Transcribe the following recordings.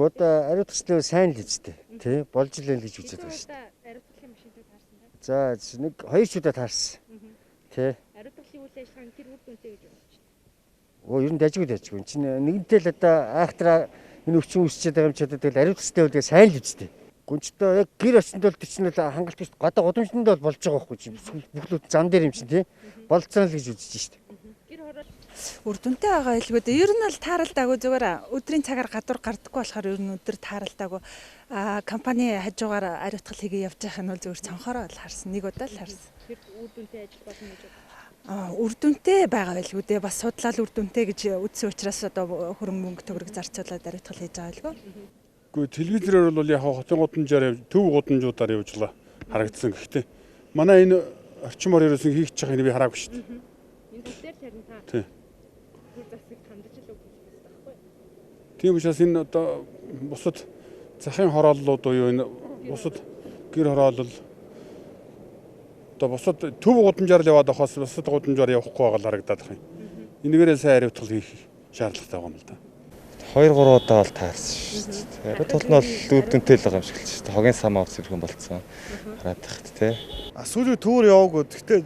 Гуда ариутгчдээ сайн л үстэй. Тий болж илээ л гэж үзээд байна шүү дээ. Ариутгахын машинтай таарсан тийм. За нэг хоёр шүдэ таарсан. Тий. Ариутгахын үйл ажиллагааны тэр үр дүнтэй гэж бодож байна. Оо ер нь дажгүй. Чинь нэгэнтэй л одоо айхтраа энэ өвчин үсчихэд байгаа юм ч одоо тэгэл ариутгчдээ үл сайн л үстэй. Гүнчтэй яг гэр очинд бол тэр чинь л хангалт биш. Гадаа гудамжинд бол болж байгаа байхгүй чинь. Бүхлүүд зам дээр юм чинь тий. Болцсон л гэж үзэж шүү дээ. Үр дүнтэй байгаа илгүй дээ. Ер нь л тааралдаагүй зүгээр өдрийн цагаар гадуур гардаггүй болохоор ер нь өдөр тааралдаагүй. Компани хажуугаар ариутгал хийгээ явж байгаа нь бол зүгээр цонхороо л харсан. Нэг удаа л харсан. Тэр үр дүнтэй ажил болно гэж бодсон. Үр дүнтэй байгаа илгүй дээ. Бас судлал үр дүнтэй гэж үзсэн учраас одоо хөрөнгө мөнгө төгрөг зарцуулаад ариутгал хийж байгаа илгүй. Гэхдээ телевизээр бол яг хотын гудамжаар төв гудамжуудаар явжлаа харагдсан. Гэхдээ манай энэ орчмоор ерөөсөн хийх гэж байгааг би хараагүй шүү дээ. Энэ дээр харин та. Тий. Засаг хандаж л өгөх гэсэн байхгүй. Тийм учраас энэ одоо бусад захын хорооллууд уу энэ бусад гэр хороолол одоо бусад төв гудамжаар л яваад ахаас бусад гудамжаар явахгүй байгаа л харагдаад байна. Энэгээрээ сайн ариутгал хийх шаардлагатай байгаа юм л да. 2-3 удаа бол таарсан шүү дээ. Ариутгал нь бол үр дүнтэй л байгаа юм шиг л шүү дээ. Хогийн самаа усэрхэн болцсон. Хараад тахт тий. Сүүлийн төвөр яваагүй. Гэхдээ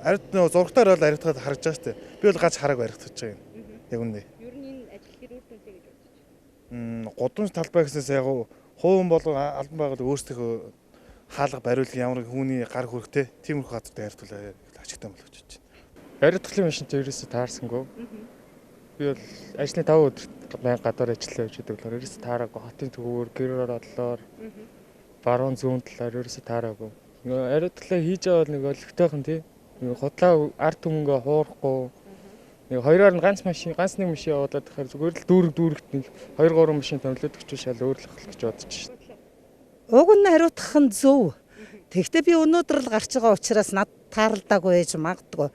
ард нөө зургатаар бол ариутгаад харагдаж байгаа шүү дээ. Би бол гач хараагүй ариутгаж байгаа юм. Яг үнэ. Ер нь энэ ажил хэр үр дүнтэй гэж бодож байна. Гудамж талбай гэснээс яг хувийн болон албан байгууллага өөрсдийнхөө хаалга бариулах ямар хүний гар хүрхтэй тиймэрхүү газарт ариутгал ажигтай болох гэж байна. Ариутгалын машинтай ерөөсө таарсангүй. Би бол ажлын 5 өдөр байнга гадуур ажиллаа явж байдаг болохоор ерөөсө таараагүй. Хотын төвөөр гэр орооллоор баруун зүүн талаар ерөөсө таараагүй. Ариутгалаа хийж байгаа бол нэг олигтойхон тий. Худлаа ард түмэнгээ хуурахгүй. Нэг хоёроор нь ганц нэг машин явуулаад тэгэхээр зүгээр л дүүрэгт нэг 2-3 машин томлоод өгч шал өөрлөх гэж бодож шин. Уг нь ариутгах нь зөв. Тэгвэл би өнөөдөр л гарч байгаа учраас над тааралдаагүй ээж магадгүй.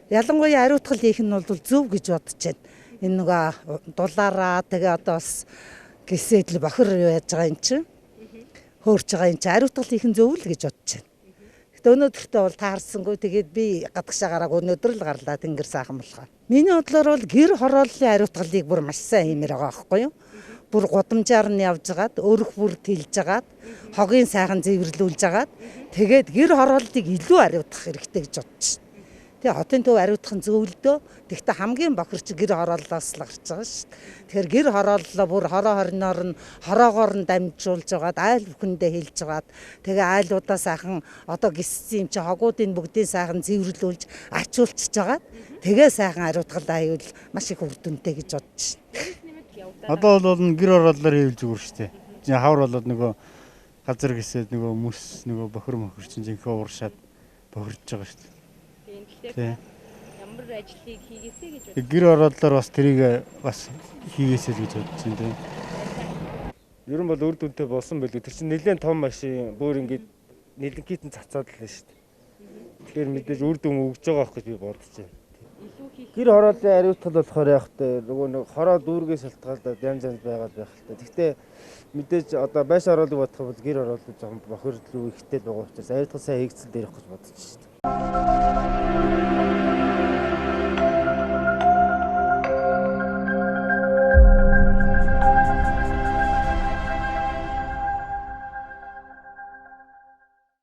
Ялангуяа ариутгал хийх нь бол зөв гэж бодож байна. Энэ нөгөө дулаараа тэгээ одоо бас гисэд л бохир яаж байгаа юм чи. Хөөрч байгаа юм чи ариутгал хийх нь зөв л гэж бодож байна. Өнөөдөртөө бол таарсангүй. Тэгээд би гадагшаагаараа өнөөдөр л гарлаа тэнгэр сайхан болохоор. Миний бодлоор бол гэр хорооллын ариутгалыг бүр маш сайн хиймээр байгаа байхгүй юу? Бүр гудамжаар нь явж гаад, өрх бүр тэлж гаад, хогийн сайхан зэвэрлүүлж гаад, тэгээд гэр хорооллыг илүү ариутгах хэрэгтэй гэж бодож байна. Тэгээ хотын төв ариутгах нь зөвлөдөө. Тэгвэл хамгийн бохирч гэр хорооллоос л гарч байгаа шүү дээ. Тэгэхээр гэр хорооллоо бүр хороо хорноор нь хороогоор нь дамжуулж байгаад айл бүхэндээ хэлж байгаад тэгээ айлуудаа сайхан одоо гиссэн юм чи хогуудын бүгдийн сайхан зэвэрлүүлж ачуулчихж байгаад тэгээ сайхан ариутгал аюул маш их үр дүнтэй гэж бодож байна. Одоо бол гэр хорооллоор хийвэл зүгээр шүү дээ. Хавар болоод нөгөө газар гисээд нөгөө мөс нөгөө бохир чинь жинхэнэ ууршаад бохирж байгаа шүү дээ. Тэгэхээр ямар ажлыг хийгээсэй гэж бодож. Гэр хорооллоор бас тэрийг бас хийгээсэй гэж бодож байна тийм. Ер нь бол үр дүнтэй болсон байлгүй. Тэр чинь нэлээд том машин бүр ингээд нэлэнхийдэн цацаад л шүү дээ. Тэгэхээр мэдээж үр дүн өгж байгаа байх гэж би бодож байна. Гэр хорооллын ариутгал болохоор яг нөгөө нэг хороо дүүргээс шалтгаалаад янз байгаад байх л та. Гэхдээ мэдээж одоо байш хорооллыг бодох бол гэр хорооллыг жоохон бохирлуу ихтэй байгаа учраас ариутгал сайн хийгдсэн дээрх гэж бодож байна шүү дээ.